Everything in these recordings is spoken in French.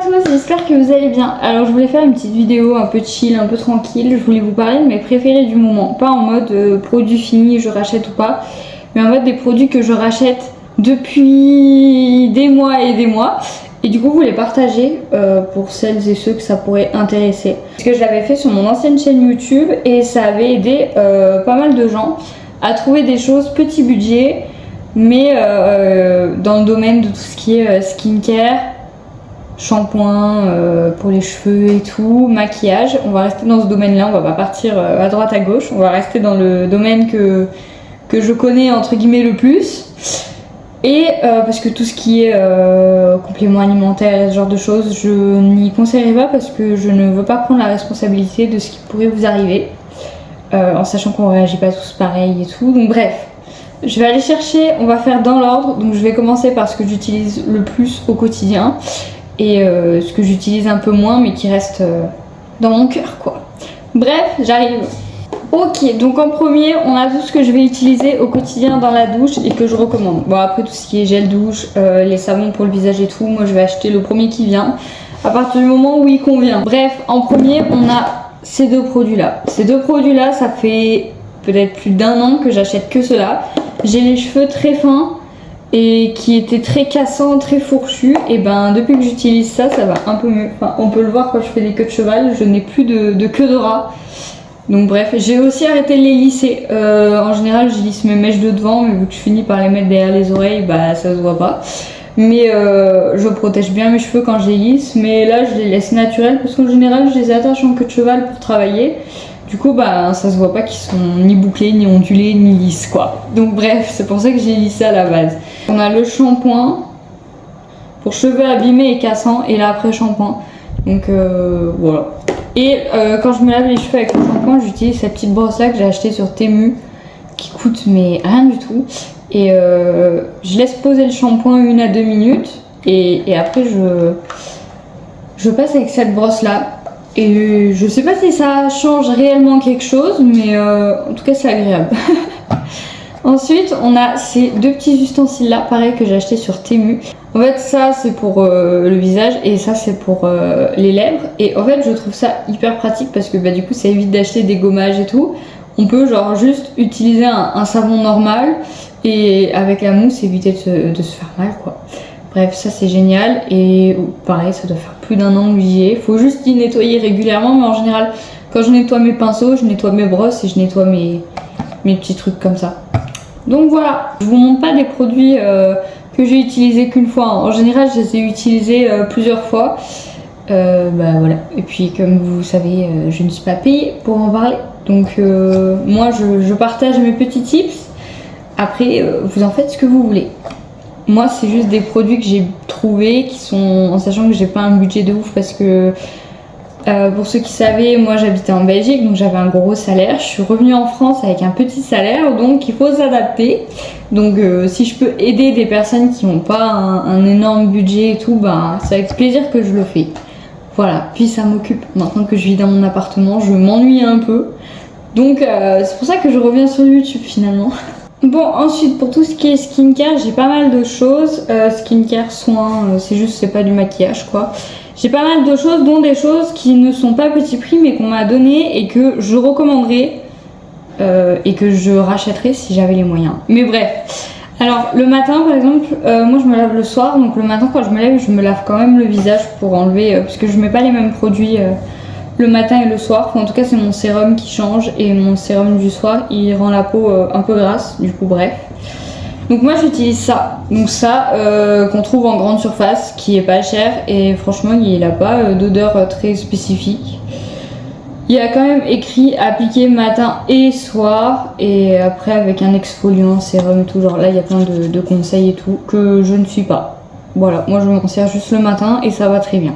tous, j'espère que vous allez bien. Alors je voulais faire une petite vidéo un peu chill, un peu tranquille. Je voulais vous parler de mes préférés du moment. Pas en mode produit fini, je rachète ou pas, mais en mode des produits que je rachète depuis des mois et des mois. Et du coup vous les partager pour celles et ceux que ça pourrait intéresser. Parce que je l'avais fait sur mon ancienne chaîne YouTube et ça avait aidé pas mal de gens à trouver des choses petit budget, mais dans le domaine de tout ce qui est skincare, shampoing pour les cheveux et tout, maquillage. On va rester dans ce domaine-là, on va pas partir à droite à gauche, on va rester dans le domaine que je connais entre guillemets le plus. Et parce que tout ce qui est compléments alimentaires et ce genre de choses, je n'y conseillerais pas parce que je ne veux pas prendre la responsabilité de ce qui pourrait vous arriver, en sachant qu'on réagit pas tous pareil et tout. Donc bref, je vais aller chercher, on va faire dans l'ordre. Donc je vais commencer par ce que j'utilise le plus au quotidien et ce que j'utilise un peu moins mais qui reste dans mon cœur quoi. Bref, j'arrive. Ok, donc en premier, on a tout ce que je vais utiliser au quotidien dans la douche et que je recommande. Bon, après tout ce qui est gel douche, les savons pour le visage et tout, moi je vais acheter le premier qui vient, à partir du moment où il convient. Bref, en premier, on a ces deux produits-là. Ces deux produits-là, ça fait peut-être plus d'1 an que j'achète que cela. J'ai les cheveux très fins et qui étaient très cassants, très fourchus. Et ben, depuis que j'utilise ça, ça va un peu mieux. Enfin, on peut le voir quand je fais des queues de cheval, je n'ai plus de queue de rat. Donc bref, j'ai aussi arrêté de les lisser. En général, je lisse mes mèches de devant, mais vu que je finis par les mettre derrière les oreilles, bah ça se voit pas. Mais je protège bien mes cheveux quand je les lisse, mais là je les laisse naturels parce qu'en général, je les attache en queue de cheval pour travailler. Du coup, bah ça se voit pas qu'ils sont ni bouclés, ni ondulés, ni lisses quoi. Donc bref, c'est pour ça que j'ai lissé à la base. On a le shampoing pour cheveux abîmés et cassants et l'après-shampoing. Donc voilà. Et quand je me lave les cheveux avec le shampoing, j'utilise cette petite brosse là que j'ai achetée sur Temu qui coûte mais rien du tout. Et je laisse poser le shampoing 1 à 2 minutes et après je passe avec cette brosse là. Et je sais pas si ça change réellement quelque chose, mais en tout cas c'est agréable. Ensuite, on a ces deux petits ustensiles là, pareil que j'ai acheté sur Temu. En fait, ça c'est pour le visage et ça c'est pour les lèvres. Et en fait, je trouve ça hyper pratique parce que bah, du coup, ça évite d'acheter des gommages et tout. On peut genre juste utiliser un savon normal et avec la mousse éviter de se faire mal quoi. Bref, ça c'est génial et pareil, ça doit faire plus d'1 an que j'y ai. Faut juste y nettoyer régulièrement, mais en général, quand je nettoie mes pinceaux, je nettoie mes brosses et je nettoie mes petits trucs comme ça. Donc voilà, je vous montre pas des produits que j'ai utilisés qu'une fois. En général, je les ai utilisés plusieurs fois. Bah voilà. Et puis comme vous savez, je ne suis pas payée pour en parler. Donc moi, je partage mes petits tips. Après, vous en faites ce que vous voulez. Moi, c'est juste des produits que j'ai trouvés qui sont, en sachant que j'ai pas un budget de ouf parce que pour ceux qui savaient, moi j'habitais en Belgique donc j'avais un gros salaire. Je suis revenue en France avec un petit salaire donc il faut s'adapter. Donc si je peux aider des personnes qui n'ont pas un énorme budget et tout, bah, c'est avec plaisir que je le fais. Voilà, puis ça m'occupe. Maintenant que je vis dans mon appartement, je m'ennuie un peu. Donc c'est pour ça que je reviens sur YouTube finalement. Bon, ensuite pour tout ce qui est skincare, j'ai pas mal de choses. Skincare, soins, c'est pas du maquillage quoi. J'ai pas mal de choses, dont des choses qui ne sont pas petit prix mais qu'on m'a donné et que je recommanderais et que je rachèterais si j'avais les moyens. Mais bref, alors le matin par exemple, moi je me lave le soir, donc le matin quand je me lève, je me lave quand même le visage pour enlever, parce que je mets pas les mêmes produits le matin et le soir. Enfin, en tout cas c'est mon sérum qui change et mon sérum du soir il rend la peau un peu grasse, du coup bref. Donc moi j'utilise ça, donc ça qu'on trouve en grande surface, qui est pas cher et franchement il n'a pas d'odeur très spécifique. Il y a quand même écrit appliquer matin et soir et après avec un exfoliant, sérum, tout genre là il y a plein de conseils et tout que je ne suis pas. Voilà, moi je m'en sers juste le matin et ça va très bien.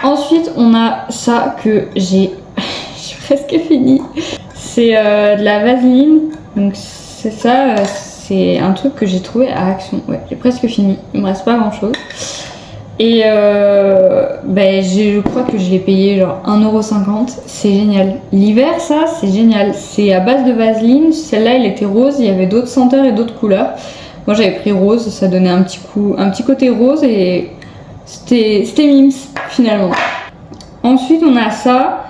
Ensuite on a ça que j'ai presque fini, c'est de la vaseline, donc c'est ça. C'est un truc que j'ai trouvé à Action. Ouais, j'ai presque fini. Il me reste pas grand chose. Et je crois que je l'ai payé genre 1,50€. C'est génial. L'hiver, ça, c'est génial. C'est à base de vaseline. Celle-là, elle était rose. Il y avait d'autres senteurs et d'autres couleurs. Moi, j'avais pris rose. Ça donnait un petit côté rose. Et C'était mimes finalement. Ensuite on a ça,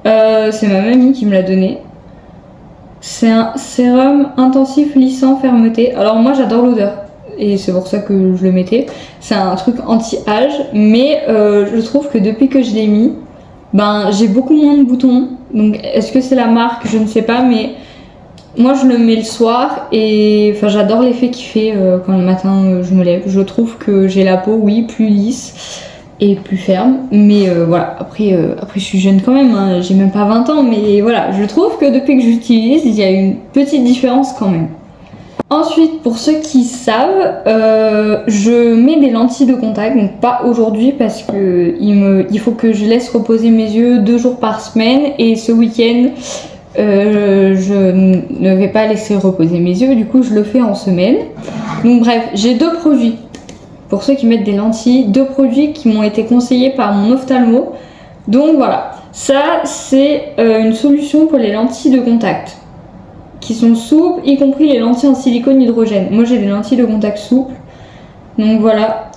c'est ma mamie qui me l'a donné. C'est un sérum intensif lissant fermeté. Alors moi j'adore l'odeur et c'est pour ça que je le mettais. C'est un truc anti-âge, mais je trouve que depuis que je l'ai mis, ben j'ai beaucoup moins de boutons. Donc est-ce que c'est la marque? Je ne sais pas, mais moi je le mets le soir et enfin j'adore l'effet qu'il fait quand le matin je me lève. Je trouve que j'ai la peau, oui, plus lisse et plus ferme, mais voilà, après je suis jeune quand même, hein. J'ai même pas 20 ans, mais voilà, je trouve que depuis que j'utilise, il y a une petite différence quand même. Ensuite, pour ceux qui savent, je mets des lentilles de contact, donc pas aujourd'hui parce que il faut que je laisse reposer mes yeux 2 jours par semaine et ce week-end je ne vais pas laisser reposer mes yeux, du coup je le fais en semaine. Donc bref, j'ai 2 produits. Pour ceux qui mettent des lentilles, 2 produits qui m'ont été conseillés par mon ophtalmo. Donc voilà, ça c'est une solution pour les lentilles de contact qui sont souples, y compris les lentilles en silicone hydrogène. Moi j'ai des lentilles de contact souples, donc voilà.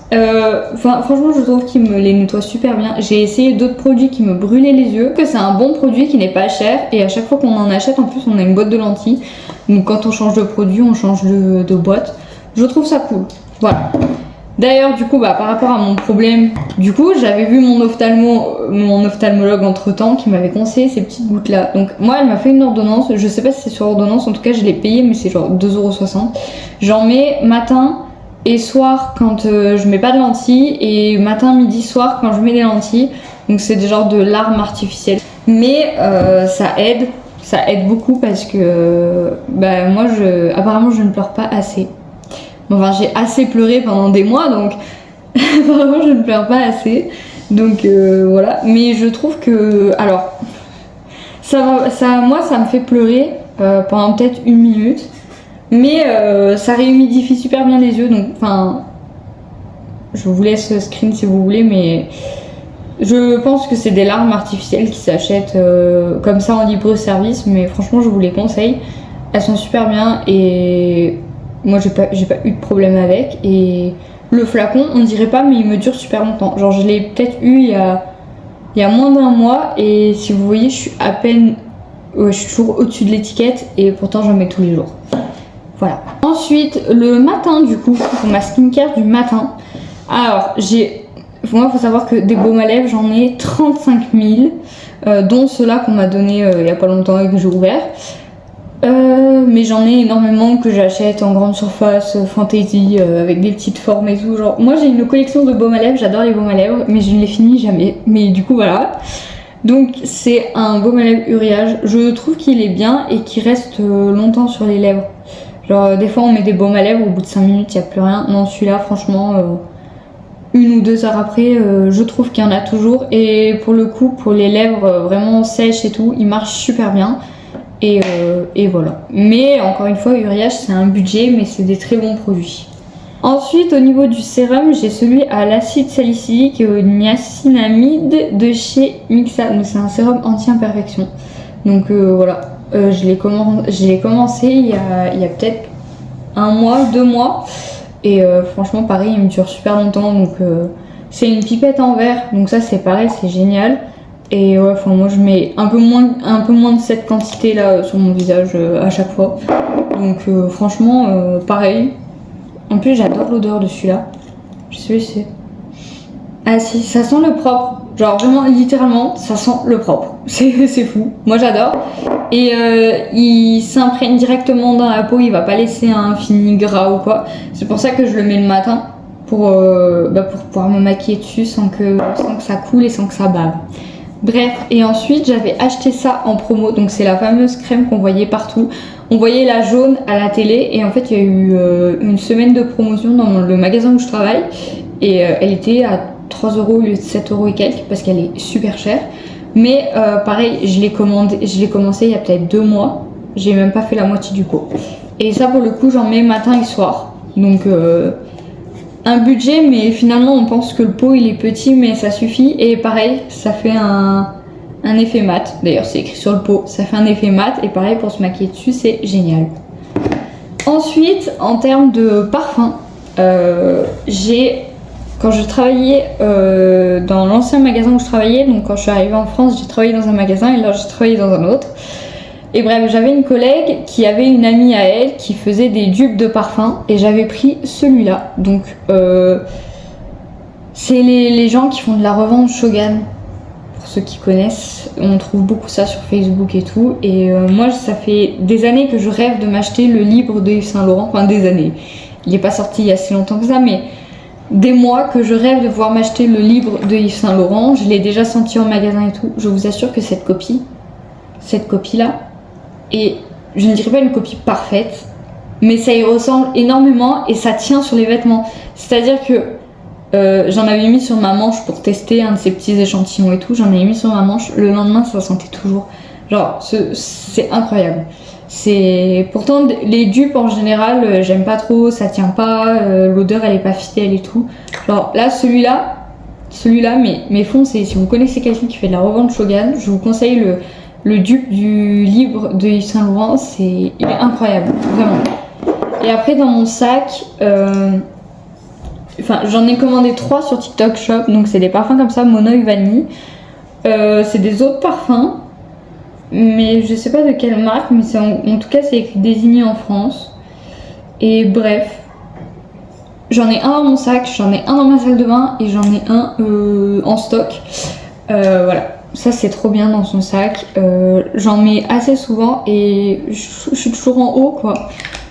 Franchement je trouve qu'ils me les nettoient super bien. J'ai essayé d'autres produits qui me brûlaient les yeux, que c'est un bon produit qui n'est pas cher et à chaque fois qu'on en achète, en plus on a une boîte de lentilles. Donc quand on change de produit, on change de boîte. Je trouve ça cool, voilà. D'ailleurs, du coup, par rapport à mon problème, du coup, j'avais vu mon ophtalmologue entre temps qui m'avait conseillé ces petites gouttes là. Donc, moi, elle m'a fait une ordonnance. Je sais pas si c'est sur ordonnance, en tout cas, je l'ai payé, mais c'est genre 2,60 €. J'en mets matin et soir quand je mets pas de lentilles, et matin, midi, soir quand je mets des lentilles. Donc, c'est des genres de larmes artificielles. Mais ça aide beaucoup parce que moi, apparemment, je ne pleure pas assez. Enfin, j'ai assez pleuré pendant des mois, donc apparemment je ne pleure pas assez. Donc voilà. Mais je trouve que, alors, moi ça me fait pleurer pendant peut-être 1 minute, mais ça réhumidifie super bien les yeux. Donc, enfin, je vous laisse screen si vous voulez, mais je pense que c'est des larmes artificielles qui s'achètent comme ça en libre service. Mais franchement, je vous les conseille. Elles sont super bien et moi j'ai pas eu de problème avec. Et le flacon, on dirait pas, mais il me dure super longtemps. Genre je l'ai peut-être eu il y a moins d'1 mois, et si vous voyez, je suis à peine, je suis toujours au-dessus de l'étiquette, et pourtant j'en mets tous les jours. Voilà. Ensuite, le matin, du coup, pour ma skincare du matin. Alors moi, il faut savoir que des baumes à lèvres, j'en ai 35 000, dont ceux-là qu'on m'a donné il y a pas longtemps et que j'ai ouvert. Mais j'en ai énormément que j'achète en grande surface, fantasy, avec des petites formes et tout. Genre, moi j'ai une collection de baumes à lèvres, j'adore les baumes à lèvres, mais je ne les finis jamais. Mais du coup voilà. Donc c'est un baume à lèvres Uriage. Je trouve qu'il est bien et qu'il reste longtemps sur les lèvres. Genre des fois on met des baumes à lèvres, au bout de 5 minutes il n'y a plus rien. Non, celui-là franchement, 1 ou 2 heures après, je trouve qu'il y en a toujours. Et pour le coup, pour les lèvres vraiment sèches et tout, il marche super bien. Et voilà. Mais encore une fois, Uriage c'est un budget, mais c'est des très bons produits. Ensuite, au niveau du sérum, j'ai celui à l'acide salicylique et au niacinamide de chez Mixa. Donc c'est un sérum anti-imperfection. Donc voilà, je l'ai commencé il y a peut-être 1 mois, 2 mois. Et franchement pareil, il me dure super longtemps. Donc c'est une pipette en verre, donc ça c'est pareil, c'est génial. Et ouais, enfin moi je mets un peu moins de cette quantité là sur mon visage à chaque fois. Donc franchement pareil. En plus j'adore l'odeur de celui-là. Je sais si c'est. Ah si, ça sent le propre. Genre vraiment littéralement ça sent le propre. C'est fou. Moi j'adore. Et il s'imprègne directement dans la peau, il va pas laisser un fini gras ou quoi. C'est pour ça que je le mets le matin pour pouvoir me maquiller dessus sans que ça coule et sans que ça bave. Bref, et ensuite j'avais acheté ça en promo, donc c'est la fameuse crème qu'on voyait partout. On voyait la jaune à la télé, et en fait il y a eu une semaine de promotion dans le magasin où je travaille, et elle était à 3 € au lieu de 7 € et quelques, parce qu'elle est super chère. Mais pareil, je l'ai commencé il y a peut-être 2 mois, j'ai même pas fait la moitié du pot. Et ça pour le coup j'en mets matin et soir, donc un budget, mais finalement on pense que le pot il est petit, mais ça suffit. Et pareil, ça fait un effet mat. D'ailleurs c'est écrit sur le pot, ça fait un effet mat. Et pareil, pour se maquiller dessus c'est génial. Ensuite, en termes de parfum, quand je travaillais dans l'ancien magasin où je travaillais, donc quand je suis arrivée en France, j'ai travaillé dans un magasin et là j'ai travaillé dans un autre. Et bref, j'avais une collègue qui avait une amie à elle qui faisait des dupes de parfum et j'avais pris celui-là. Donc c'est les gens qui font de la revente Shogun. Pour ceux qui connaissent, on trouve beaucoup ça sur Facebook et tout. Et moi, ça fait des années que je rêve de m'acheter le livre de Yves Saint Laurent. Enfin, des années. Il n'est pas sorti il y a si longtemps que ça, mais des mois que je rêve de pouvoir m'acheter le livre de Yves Saint Laurent. Je l'ai déjà senti en magasin et tout. Je vous assure que cette copie-là, et je ne dirais pas une copie parfaite, mais ça y ressemble énormément et ça tient sur les vêtements. C'est-à-dire que j'en avais mis sur ma manche pour tester un de ces petits échantillons et tout. J'en avais mis sur ma manche. Le lendemain, ça sentait toujours. Genre, c'est incroyable. Pourtant, les dupes en général, j'aime pas trop. Ça tient pas. L'odeur, elle est pas fidèle et tout. Genre, là, celui-là, mais foncez. Si vous connaissez quelqu'un qui fait de la revente Shogun, je vous conseille le dupe du livre de Yves Saint Laurent. Il est incroyable, vraiment. Et après, dans mon sac. Enfin, j'en ai commandé 3 sur TikTok Shop, donc c'est des parfums comme ça, Monoï Vanille. C'est des autres parfums, mais je sais pas de quelle marque, mais en tout cas c'est écrit désigné en France. Et bref, j'en ai un dans mon sac, j'en ai un dans ma salle de bain et j'en ai un en stock. Voilà, ça c'est trop bien dans son sac. J'en mets assez souvent et je suis toujours en haut quoi.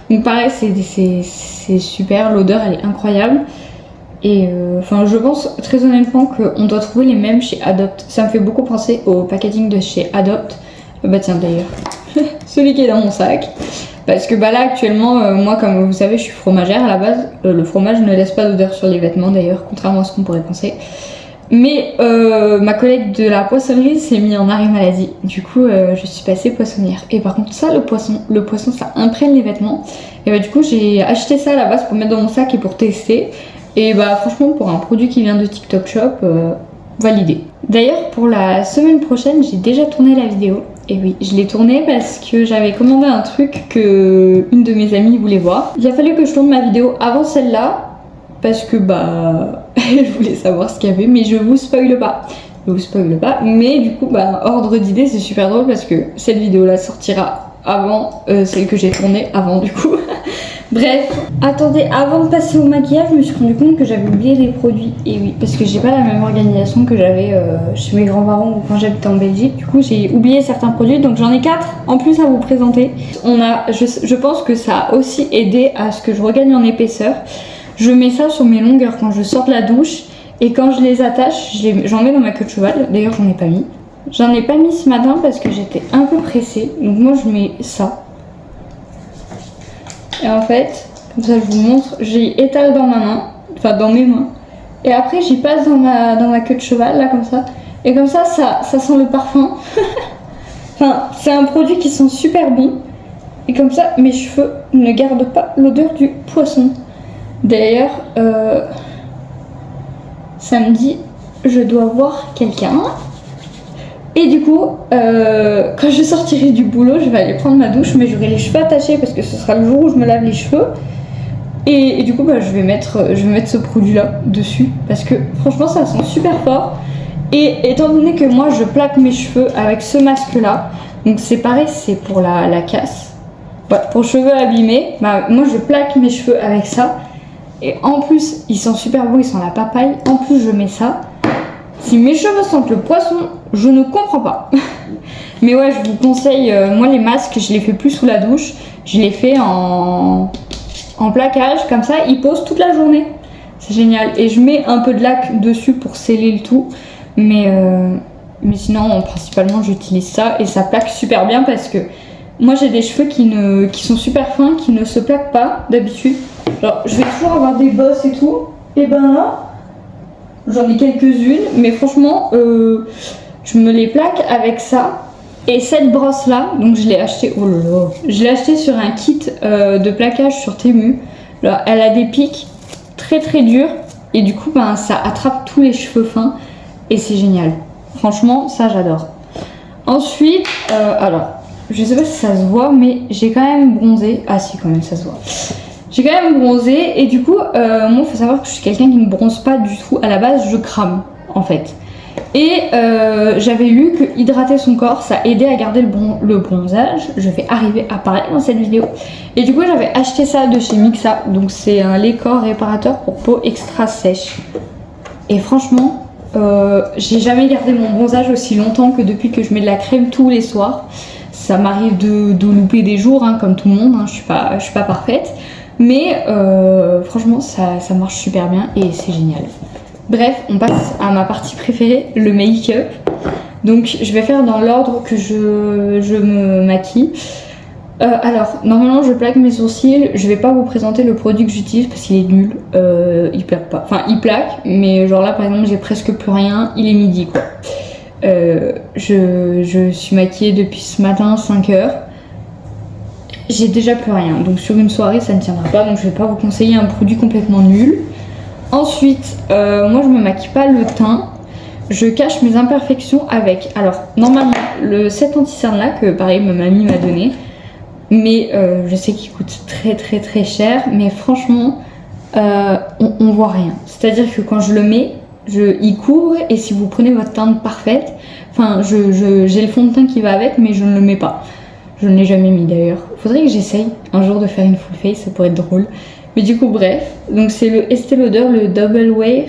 Donc pareil, c'est super, l'odeur elle est incroyable. Et enfin, je pense très honnêtement qu'on doit trouver les mêmes chez Adopt. Ça me fait beaucoup penser au packaging de chez Adopt. Bah tiens d'ailleurs, celui qui est dans mon sac. Parce que bah là actuellement, moi comme vous savez, je suis fromagère à la base. Le fromage ne laisse pas d'odeur sur les vêtements d'ailleurs, contrairement à ce qu'on pourrait penser. Mais ma collègue de la poissonnerie s'est mis en arrêt maladie. Du coup, je suis passée poissonnière. Et par contre, ça, le poisson, ça imprègne les vêtements. Et bah du coup, j'ai acheté ça à la base pour mettre dans mon sac et pour tester. Et bah franchement, pour un produit qui vient de TikTok Shop, validé. D'ailleurs, pour la semaine prochaine, j'ai déjà tourné la vidéo. Et oui, je l'ai tournée parce que j'avais commandé un truc que une de mes amies voulait voir. Il a fallu que je tourne ma vidéo avant celle-là. Parce que bah elle voulait savoir ce qu'il y avait, mais je vous spoile pas. Mais du coup bah ordre d'idée, c'est super drôle parce que cette vidéo là sortira avant celle que j'ai tournée avant du coup. Bref, attendez, avant de passer au maquillage, je me suis rendu compte que j'avais oublié des produits. Et oui, parce que j'ai pas la même organisation que j'avais chez mes grands-parents ou quand j'habitais en Belgique. Du coup, j'ai oublié certains produits, donc j'en ai 4 en plus à vous présenter. Je pense que ça a aussi aidé à ce que je regagne en épaisseur. Je mets ça sur mes longueurs quand je sors de la douche et quand je les attache, j'en mets dans ma queue de cheval. D'ailleurs, j'en ai pas mis. J'en ai pas mis ce matin parce que j'étais un peu pressée. Donc moi, je mets ça. Et en fait, comme ça je vous montre, j'y étale dans ma main, enfin dans mes mains. Et après j'y passe dans ma queue de cheval, là comme ça. Et comme ça sent le parfum. Enfin, c'est un produit qui sent super bon. Et comme ça, mes cheveux ne gardent pas l'odeur du poisson. D'ailleurs, samedi, je dois voir quelqu'un. Et du coup, quand je sortirai du boulot, je vais aller prendre ma douche, mais j'aurai les cheveux attachés parce que ce sera le jour où je me lave les cheveux. Et du coup, bah, je vais mettre ce produit-là dessus parce que franchement, ça sent super fort. Et étant donné que moi, je plaque mes cheveux avec ce masque-là, donc c'est pareil, c'est pour la casse. Ouais, pour cheveux abîmés, bah, moi, je plaque mes cheveux avec ça. Et en plus, ils sont super beaux, ils sont la papaye. En plus, je mets ça. Si mes cheveux sentent le poisson, je ne comprends pas. Mais ouais, je vous conseille, moi les masques, je les fais plus sous la douche. Je les fais en plaquage, comme ça, ils posent toute la journée. C'est génial. Et je mets un peu de lac dessus pour sceller le tout. Mais sinon, principalement, j'utilise ça et ça plaque super bien parce que moi j'ai des cheveux qui sont super fins, qui ne se plaquent pas d'habitude. Alors, je vais toujours avoir des bosses et tout. Et ben là, j'en ai quelques-unes, mais franchement, je me les plaque avec ça. Et cette brosse-là, donc je l'ai achetée, oh là là, je l'ai achetée sur un kit de plaquage sur Temu. Alors, elle a des pics très très durs et du coup, ben, ça attrape tous les cheveux fins et c'est génial. Franchement, ça j'adore. Ensuite, alors, je sais pas si ça se voit, mais j'ai quand même bronzé. Ah si, quand même, ça se voit. j'ai quand même bronzé et du coup, moi il faut savoir que je suis quelqu'un qui ne bronze pas du tout. À la base, je crame en fait. Et j'avais lu que hydrater son corps, ça aidait à garder le bronzage. Je vais arriver à parler dans cette vidéo. Et du coup, j'avais acheté ça de chez Mixa. Donc c'est un lait corps réparateur pour peau extra sèche. Et franchement, j'ai jamais gardé mon bronzage aussi longtemps que depuis que je mets de la crème tous les soirs. Ça m'arrive de louper des jours, hein, comme tout le monde, hein, je suis pas parfaite. Mais franchement, ça marche super bien et c'est génial. Bref, on passe à ma partie préférée, le make-up. Donc je vais faire dans l'ordre que je me maquille. Alors, normalement je plaque mes sourcils, je vais pas vous présenter le produit que j'utilise parce qu'il est nul, il plaque pas. Enfin, il plaque, mais genre là par exemple j'ai presque plus rien, il est midi quoi. Je suis maquillée depuis ce matin 5h. J'ai déjà plus rien, donc sur une soirée ça ne tiendra pas, donc je vais pas vous conseiller un produit complètement nul. Ensuite, moi je me maquille pas le teint, je cache mes imperfections avec, alors normalement le set anti-cerne là que pareil ma mamie m'a donné, mais je sais qu'il coûte très cher, mais franchement on voit rien. C'est-à-dire que quand je le mets, il couvre et si vous prenez votre teinte parfaite, enfin j'ai le fond de teint qui va avec mais je ne le mets pas. Je ne l'ai jamais mis d'ailleurs. Faudrait que j'essaye un jour de faire une full face, ça pourrait être drôle. Mais du coup bref, donc c'est le Estée Lauder, le Double Wear.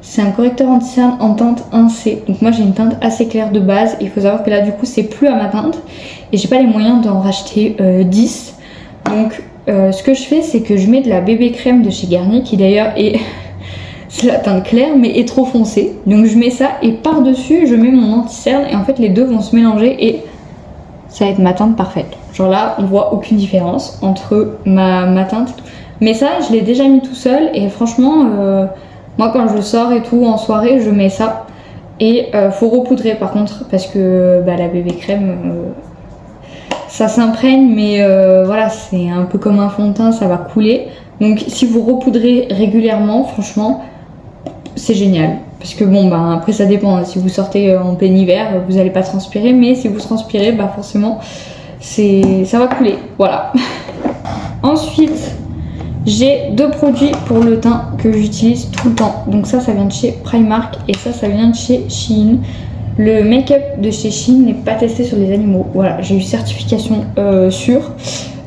C'est un correcteur anti-cerne en teinte 1C. Donc moi j'ai une teinte assez claire de base. Il faut savoir que là du coup c'est plus à ma teinte. Et j'ai pas les moyens d'en racheter 10. Donc ce que je fais c'est que je mets de la bébé crème de chez Garnier qui d'ailleurs est... c'est la teinte claire mais est trop foncée. Donc je mets ça et par-dessus je mets mon anti-cerne. Et en fait les deux vont se mélanger et ça va être ma teinte parfaite. Genre là on voit aucune différence entre ma teinte. Mais ça je l'ai déjà mis tout seul et franchement... moi quand je sors et tout en soirée je mets ça et faut repoudrer par contre parce que la bébé crème ça s'imprègne mais voilà c'est un peu comme un fond de teint, ça va couler, donc si vous repoudrez régulièrement franchement c'est génial parce que bon après ça dépend, hein. Si vous sortez en plein hiver vous n'allez pas transpirer, mais si vous transpirez forcément ça va couler, voilà. Ensuite j'ai deux produits pour le teint que j'utilise tout le temps. Donc ça vient de chez Primark et ça vient de chez Shein. Le make-up de chez Shein n'est pas testé sur les animaux. Voilà, j'ai eu certification sûre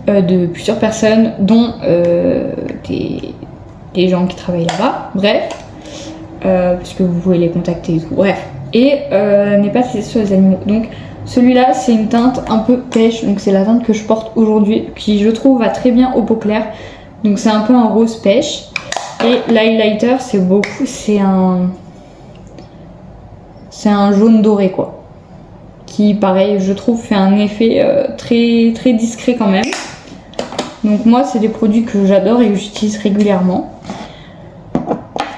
de plusieurs personnes, dont des gens qui travaillent là-bas. Bref, parce que vous pouvez les contacter et tout. Bref, et n'est pas testé sur les animaux. Donc celui-là, c'est une teinte un peu pêche. Donc c'est la teinte que je porte aujourd'hui, qui je trouve va très bien aux peaux claires. Donc c'est un peu un rose pêche. Et l'highlighter c'est un jaune doré quoi. Qui pareil je trouve fait un effet très discret quand même. Donc moi c'est des produits que j'adore et que j'utilise régulièrement.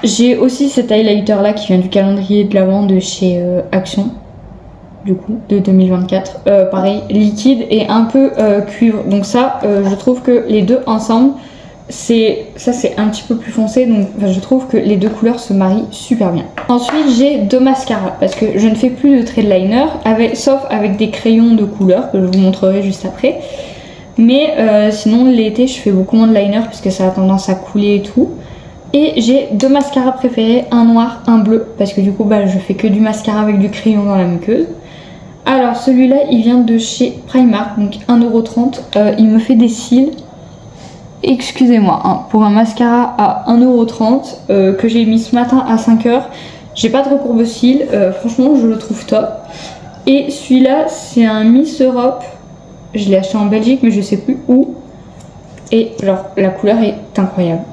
J'ai aussi cet highlighter là qui vient du calendrier de l'Avent de chez Action. Du coup de 2024. Pareil liquide et un peu cuivre. Donc ça je trouve que les deux ensemble c'est un petit peu plus foncé, donc je trouve que les deux couleurs se marient super bien. Ensuite j'ai deux mascaras parce que je ne fais plus de trait de liner sauf avec des crayons de couleur que je vous montrerai juste après, mais sinon l'été je fais beaucoup moins de liner parce que ça a tendance à couler et tout. Et j'ai deux mascaras préférés, un noir, un bleu, parce que du coup je fais que du mascara avec du crayon dans la muqueuse. Alors celui-là il vient de chez Primark, donc 1,30 €, il me fait des cils. Excusez-moi, hein, pour un mascara à 1,30 € que j'ai mis ce matin à 5h, j'ai pas de recourbe cils, franchement je le trouve top. Et celui-là c'est un Miss Europe, je l'ai acheté en Belgique mais je sais plus où. Et genre la couleur est incroyable.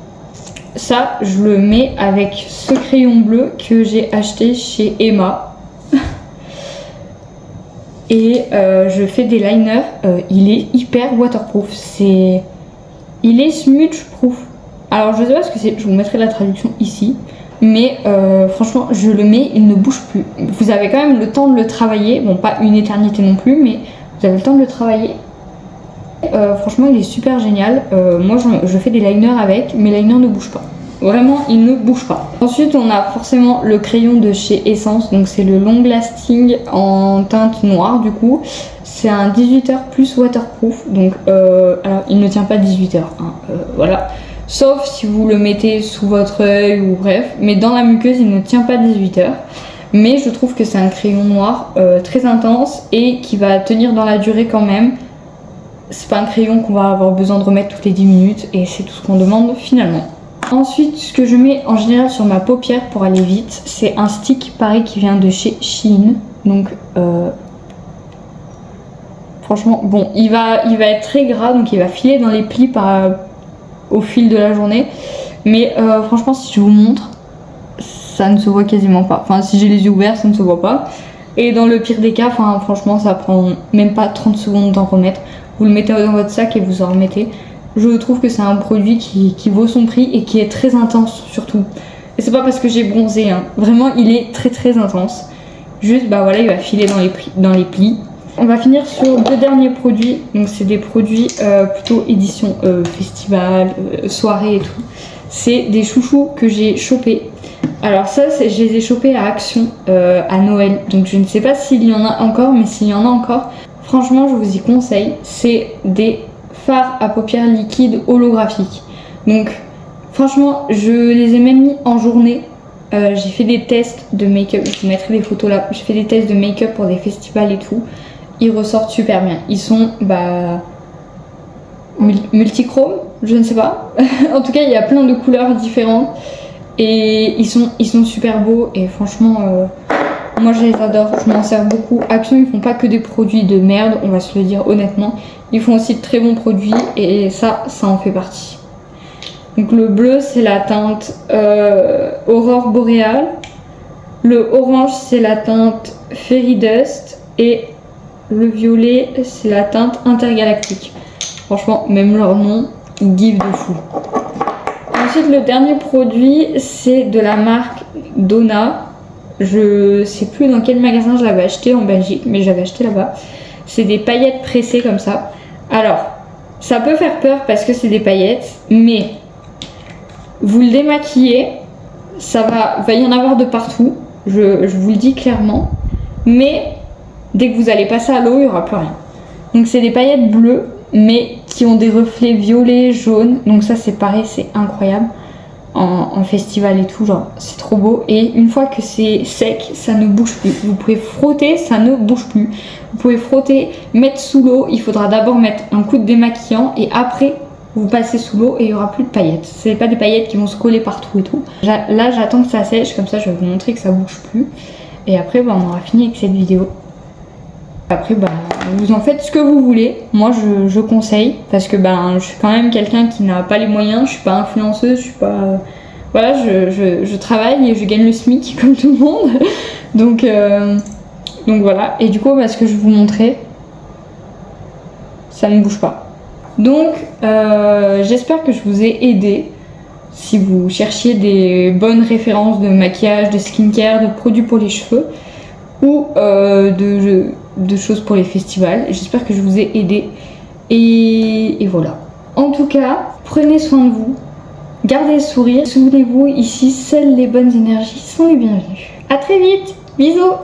Ça je le mets avec ce crayon bleu que j'ai acheté chez Emma. Et je fais des liners, il est hyper waterproof, il est smudge proof. Alors je sais pas ce que c'est, je vous mettrai la traduction ici. Mais franchement je le mets, il ne bouge plus. Vous avez quand même le temps de le travailler. Bon pas une éternité non plus, mais vous avez le temps de le travailler. Franchement il est super génial. Moi je fais des liners avec, mes liners ne bougent pas. Vraiment, il ne bouge pas. Ensuite, on a forcément le crayon de chez Essence. Donc c'est le Long Lasting en teinte noire du coup. C'est un 18h plus waterproof. Donc alors il ne tient pas 18h. Hein, voilà. Sauf si vous le mettez sous votre œil ou bref. Mais dans la muqueuse, il ne tient pas 18h. Mais je trouve que c'est un crayon noir très intense et qui va tenir dans la durée quand même. C'est pas un crayon qu'on va avoir besoin de remettre toutes les 10 minutes et c'est tout ce qu'on demande finalement. Ensuite, ce que je mets en général sur ma paupière pour aller vite, c'est un stick pareil qui vient de chez Shein. Donc franchement, bon, il va être très gras, donc il va filer dans les plis au fil de la journée. Mais franchement, si je vous montre, ça ne se voit quasiment pas. Enfin, si j'ai les yeux ouverts, ça ne se voit pas. Et dans le pire des cas, franchement, ça prend même pas 30 secondes d'en remettre. Vous le mettez dans votre sac et vous en remettez. Je trouve que c'est un produit qui vaut son prix et qui est très intense surtout. Et c'est pas parce que j'ai bronzé, hein. Vraiment il est très très intense. Juste bah voilà, il va filer dans les plis. On va finir sur deux derniers produits. Donc c'est des produits plutôt édition festival, soirée et tout. C'est des chouchous que j'ai chopés. Alors ça, je les ai chopés à Action à Noël. Donc je ne sais pas s'il y en a encore, mais s'il y en a encore, franchement je vous y conseille. C'est des fards à paupières liquides holographiques. Donc franchement je les ai même mis en journée. J'ai fait des tests de make-up, je vous mettrai des photos là. J'ai fait des tests de make-up pour des festivals et tout. Ils ressortent super bien. Ils sont multichrome, je ne sais pas. En tout cas il y a plein de couleurs différentes. Et ils sont super beaux et franchement moi je les adore, je m'en sers beaucoup. Action, ils font pas que des produits de merde, on va se le dire honnêtement. Ils font aussi de très bons produits et ça en fait partie. Donc le bleu c'est la teinte Aurore Boréale. Le orange c'est la teinte Fairy Dust. Et le violet c'est la teinte Intergalactique. Franchement, même leur nom, ils give de fou. Ensuite, le dernier produit, c'est de la marque Donna. Je sais plus dans quel magasin je l'avais acheté en Belgique, mais j'avais acheté là-bas. C'est des paillettes pressées comme ça. Alors, ça peut faire peur parce que c'est des paillettes, mais vous le démaquillez, va y en avoir de partout. Je vous le dis clairement. Mais dès que vous allez passer à l'eau, il n'y aura plus rien. Donc c'est des paillettes bleues, mais qui ont des reflets violets, jaunes. Donc ça c'est pareil, c'est incroyable. En festival et tout, genre c'est trop beau. Et une fois que c'est sec, ça ne bouge plus. Vous pouvez frotter, ça ne bouge plus. Vous pouvez frotter, mettre sous l'eau. Il faudra d'abord mettre un coup de démaquillant et après vous passez sous l'eau et il n'y aura plus de paillettes. C'est pas des paillettes qui vont se coller partout et tout. Là j'attends que ça sèche, comme ça je vais vous montrer que ça bouge plus. Et après on aura fini avec cette vidéo. Après vous en faites ce que vous voulez. Moi je conseille parce que je suis quand même quelqu'un qui n'a pas les moyens. Je suis pas influenceuse, je suis pas voilà, je travaille et je gagne le SMIC comme tout le monde. Donc voilà. Et du coup ce que je vous montrais, ça ne bouge pas. Donc j'espère que je vous ai aidé. Si vous cherchiez des bonnes références de maquillage, de skincare, de produits pour les cheveux ou de choses pour les festivals. J'espère que je vous ai aidé. Et voilà. En tout cas, prenez soin de vous. Gardez le sourire. Souvenez-vous, ici, seules les bonnes énergies sont les bienvenues. A très vite. Bisous.